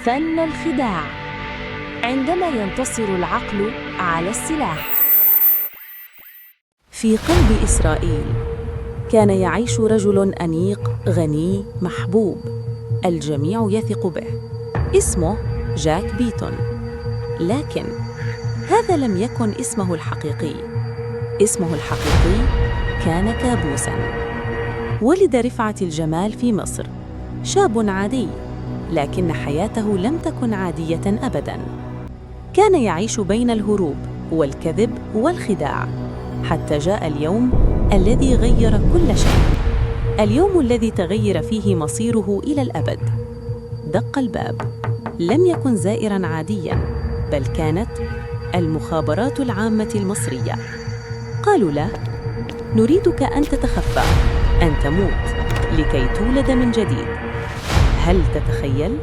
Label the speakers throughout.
Speaker 1: فن الخداع عندما ينتصر العقل على السلاح.
Speaker 2: في قلب إسرائيل كان يعيش رجل أنيق غني محبوب، الجميع يثق به، اسمه جاك بيتون. لكن هذا لم يكن اسمه الحقيقي. اسمه الحقيقي كان كابوساً. ولد رفعت الجمال في مصر، شاب عادي، لكن حياته لم تكن عادية أبداً. كان يعيش بين الهروب والكذب والخداع، حتى جاء اليوم الذي غير كل شيء، اليوم الذي تغير فيه مصيره إلى الأبد. دق الباب. لم يكن زائراً عادياً، بل كانت المخابرات العامة المصرية. قالوا له: نريدك أن تتخفى، أن تموت لكي تولد من جديد. هل تتخيل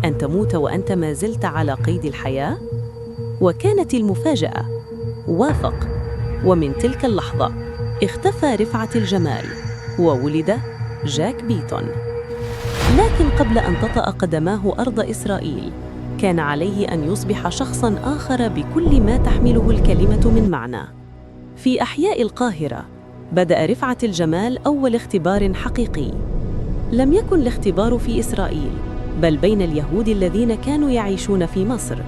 Speaker 2: أن تموت وأنت ما زلت على قيد الحياة؟ وكانت المفاجأة، وافق، ومن تلك اللحظة اختفى رفعت الجمال وولد جاك بيتون. لكن قبل أن تطأ قدماه أرض إسرائيل، كان عليه أن يصبح شخصاً آخر بكل ما تحمله الكلمة من معنى. في أحياء القاهرة بدأ رفعت الجمال أول اختبار حقيقي. لم يكن الاختبار في إسرائيل، بل بين اليهود الذين كانوا يعيشون في مصر.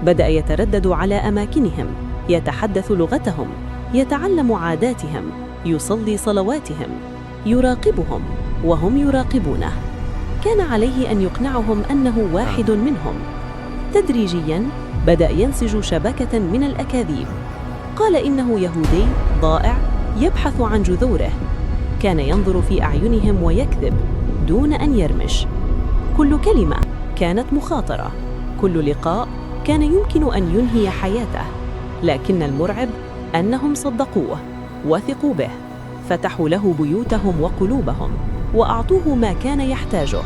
Speaker 2: بدأ يتردد على أماكنهم، يتحدث لغتهم، يتعلم عاداتهم، يصلي صلواتهم، يراقبهم وهم يراقبونه. كان عليه أن يقنعهم أنه واحد منهم. تدريجياً بدأ ينسج شبكة من الأكاذيب. قال إنه يهودي ضائع يبحث عن جذوره. كان ينظر في أعينهم ويكذب دون أن يرمش. كل كلمة كانت مخاطرة، كل لقاء كان يمكن أن ينهي حياته. لكن المرعب أنهم صدقوه، وثقوا به، فتحوا له بيوتهم وقلوبهم، وأعطوه ما كان يحتاجه: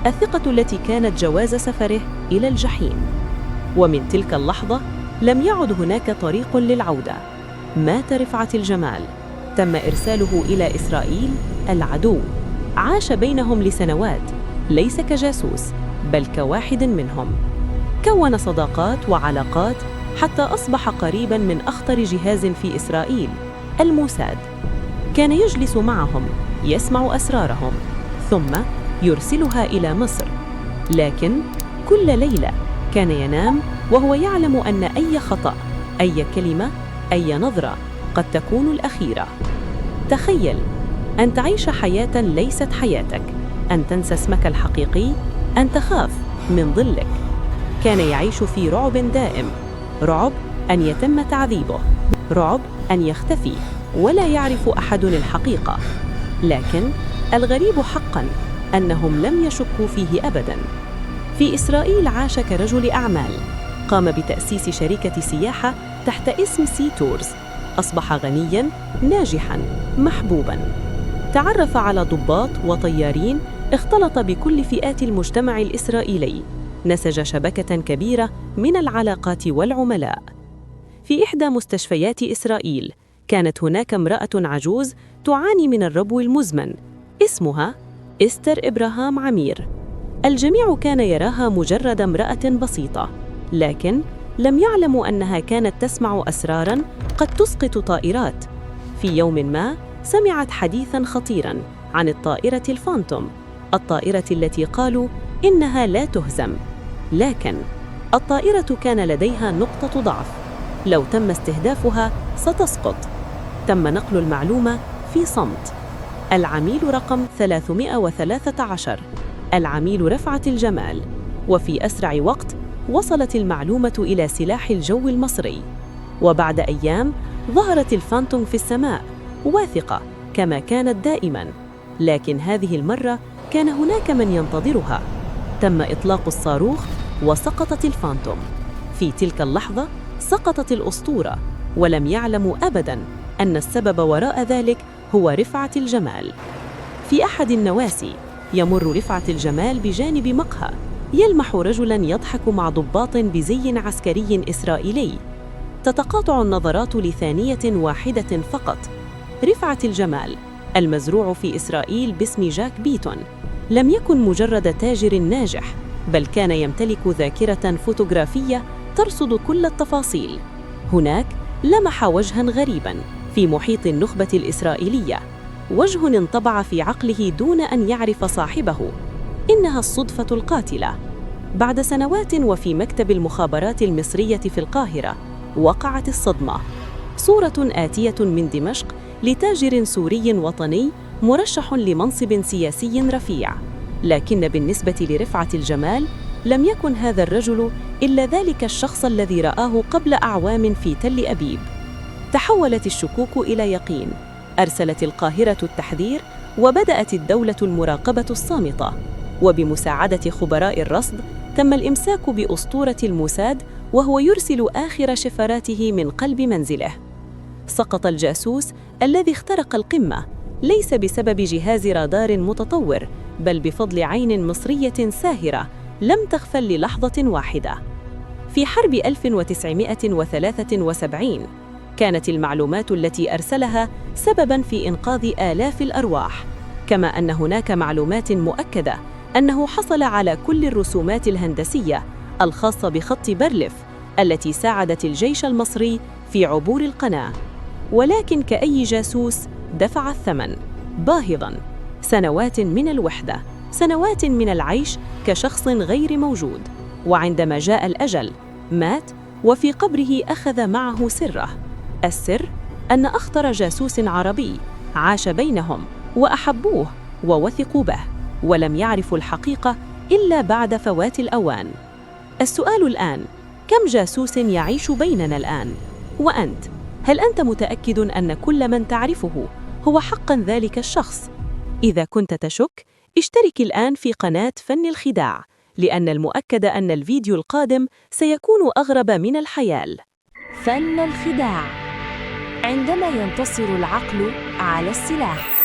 Speaker 2: الثقة التي كانت جواز سفره إلى الجحيم. ومن تلك اللحظة لم يعد هناك طريق للعودة. مات رفعت الجمال، تم إرساله إلى إسرائيل العدو. عاش بينهم لسنوات، ليس كجاسوس بل كواحد منهم. كون صداقات وعلاقات حتى أصبح قريباً من أخطر جهاز في إسرائيل، الموساد. كان يجلس معهم، يسمع أسرارهم، ثم يرسلها إلى مصر. لكن كل ليلة كان ينام وهو يعلم أن أي خطأ، أي كلمة، أي نظرة قد تكون الأخيرة. تخيل أن تعيش حياة ليست حياتك، أن تنسى اسمك الحقيقي، أن تخاف من ظلك. كان يعيش في رعب دائم، رعب أن يتم تعذيبه، رعب أن يختفي ولا يعرف أحد الحقيقة. لكن الغريب حقاً أنهم لم يشكوا فيه أبداً. في إسرائيل عاش كرجل أعمال، قام بتأسيس شركة سياحة تحت اسم سي تورز. أصبح غنياً، ناجحاً، محبوباً. تعرف على ضباط وطيارين، اختلط بكل فئات المجتمع الإسرائيلي، نسج شبكة كبيرة من العلاقات والعملاء. في إحدى مستشفيات إسرائيل كانت هناك امرأة عجوز تعاني من الربو المزمن، اسمها إستر إبراهام عمير. الجميع كان يراها مجرد امرأة بسيطة، لكن لم يعلموا أنها كانت تسمع أسراراً قد تسقط طائرات. في يوم ما سمعت حديثاً خطيراً عن الطائرة الفانتوم، الطائرة التي قالوا إنها لا تهزم. لكن الطائرة كان لديها نقطة ضعف، لو تم استهدافها ستسقط. تم نقل المعلومة في صمت. العميل رقم 313، العميل رفعت الجمال. وفي أسرع وقت وصلت المعلومة إلى سلاح الجو المصري. وبعد أيام ظهرت الفانتوم في السماء، واثقة كما كانت دائماً. لكن هذه المرة كان هناك من ينتظرها. تم إطلاق الصاروخ وسقطت الفانتوم. في تلك اللحظة سقطت الأسطورة، ولم يعلموا أبداً أن السبب وراء ذلك هو رفعت الجمال. في أحد النواسي يمر رفعت الجمال بجانب مقهى، يلمح رجلاً يضحك مع ضباط بزي عسكري إسرائيلي. تتقاطع النظرات لثانية واحدة فقط. رفعت الجمال، المزروع في إسرائيل باسم جاك بيتون، لم يكن مجرد تاجر ناجح، بل كان يمتلك ذاكرة فوتوغرافية ترصد كل التفاصيل. هناك لمح وجهاً غريباً في محيط النخبة الإسرائيلية، وجه انطبع في عقله دون أن يعرف صاحبه. إنها الصدفة القاتلة. بعد سنوات وفي مكتب المخابرات المصرية في القاهرة، وقعت الصدمة. صورة آتية من دمشق لتاجر سوري وطني مرشح لمنصب سياسي رفيع، لكن بالنسبة لرفعة الجمال لم يكن هذا الرجل إلا ذلك الشخص الذي رآه قبل أعوام في تل أبيب. تحولت الشكوك إلى يقين، أرسلت القاهرة التحذير، وبدأت الدولة المراقبة الصامتة. وبمساعدة خبراء الرصد تم الإمساك بأسطورة الموساد وهو يرسل آخر شفراته من قلب منزله. سقط الجاسوس الذي اخترق القمة ليس بسبب جهاز رادار متطور، بل بفضل عين مصرية ساهرة لم تغفل للحظة واحدة. في حرب 1973 كانت المعلومات التي أرسلها سبباً في إنقاذ آلاف الأرواح، كما أن هناك معلومات مؤكدة أنه حصل على كل الرسومات الهندسية الخاصة بخط بيرليف التي ساعدت الجيش المصري في عبور القناة. ولكن كأي جاسوس دفع الثمن باهظاً: سنوات من الوحدة، سنوات من العيش كشخص غير موجود. وعندما جاء الأجل مات، وفي قبره أخذ معه سره. السر أن أخطر جاسوس عربي عاش بينهم وأحبوه ووثقوا به، ولم يعرفوا الحقيقة إلا بعد فوات الأوان. السؤال الآن: كم جاسوس يعيش بيننا الآن؟ وأنت، هل أنت متأكد أن كل من تعرفه هو حقاً ذلك الشخص؟ إذا كنت تشك، اشترك الآن في قناة فن الخداع، لأن المؤكد أن الفيديو القادم سيكون أغرب من الخيال.
Speaker 1: فن الخداع. عندما ينتصر العقل على السلاح.